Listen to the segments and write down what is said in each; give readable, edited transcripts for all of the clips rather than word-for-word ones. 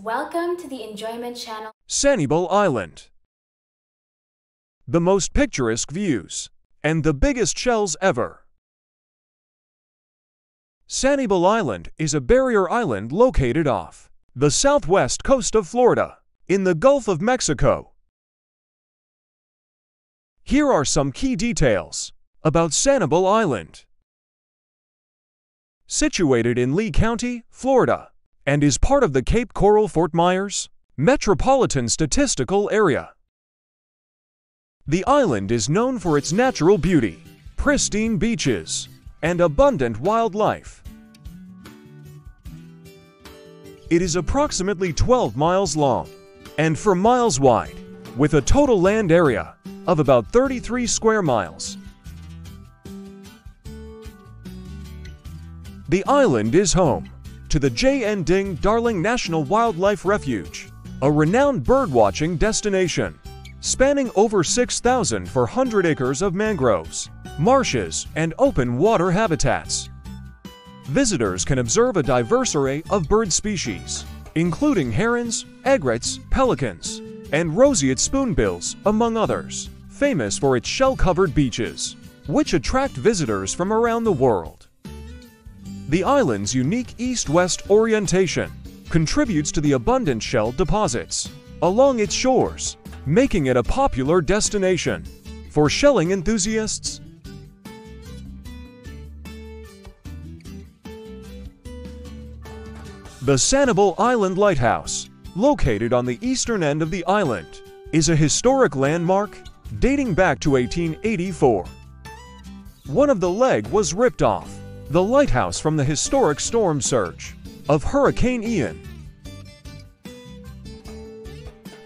welcome to the Enjoyment Channel. Sanibel Island. The most picturesque views and the biggest shells ever. Sanibel Island is a barrier island located off the southwest coast of Florida, in the Gulf of Mexico. Here are some key details about Sanibel Island. Situated in Lee County, Florida, and is part of the Cape Coral-Fort Myers Metropolitan Statistical Area. The island is known for its natural beauty, pristine beaches, and abundant wildlife. It is approximately 12 miles long and 4 miles wide, with a total land area of about 33 square miles. The island is home to the J.N. Ding Darling National Wildlife Refuge, a renowned birdwatching destination spanning over 6,400 acres of mangroves, marshes, and open water habitats. Visitors can observe a diverse array of bird species, including herons, egrets, pelicans, and roseate spoonbills, among others, famous for its shell-covered beaches, which attract visitors from around the world. The island's unique east-west orientation contributes to the abundant shell deposits along its shores, making it a popular destination for shelling enthusiasts. The Sanibel Island Lighthouse, located on the eastern end of the island, is a historic landmark dating back to 1884. One of the leg was ripped off the lighthouse from the historic storm surge of Hurricane Ian.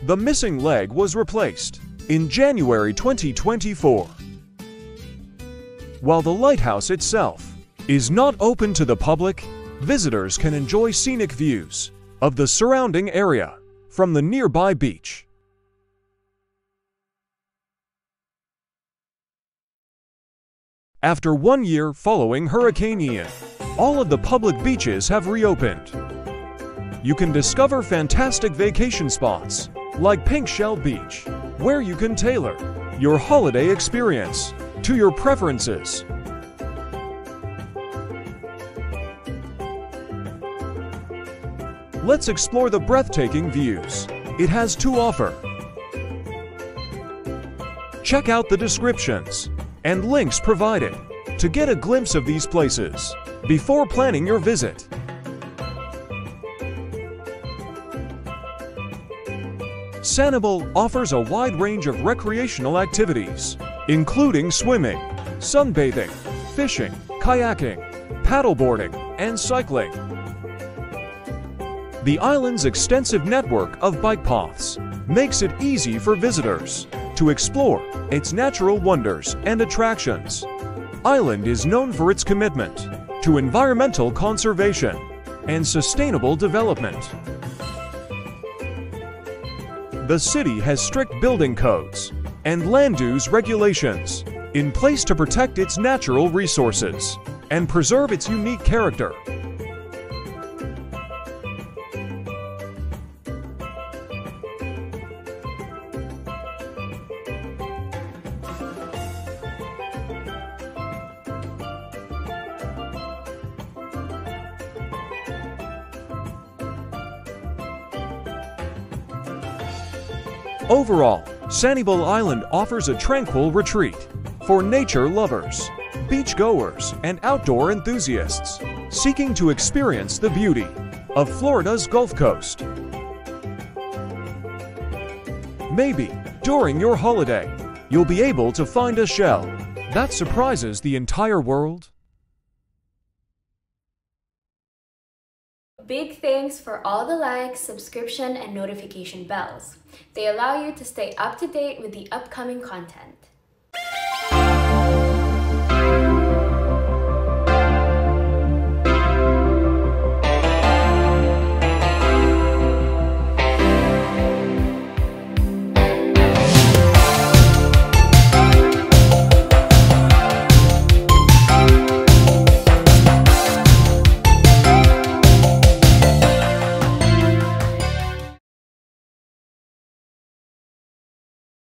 The missing leg was replaced in January 2024. While the lighthouse itself is not open to the public, visitors can enjoy scenic views of the surrounding area from the nearby beach. After 1 year following Hurricane Ian, all of the public beaches have reopened. You can discover fantastic vacation spots like Pink Shell Beach, where you can tailor your holiday experience to your preferences. Let's explore the breathtaking views it has to offer. Check out the descriptions and links provided to get a glimpse of these places before planning your visit. Sanibel offers a wide range of recreational activities, including swimming, sunbathing, fishing, kayaking, paddleboarding, and cycling. The island's extensive network of bike paths makes it easy for visitors to explore its natural wonders and attractions. Island is known for its commitment to environmental conservation and sustainable development. The city has strict building codes and land use regulations in place to protect its natural resources and preserve its unique character. Overall, Sanibel Island offers a tranquil retreat for nature lovers, beachgoers, and outdoor enthusiasts seeking to experience the beauty of Florida's Gulf Coast. Maybe during your holiday, you'll be able to find a shell that surprises the entire world. Big thanks for all the likes, subscription, and notification bells. They allow you to stay up to date with the upcoming content.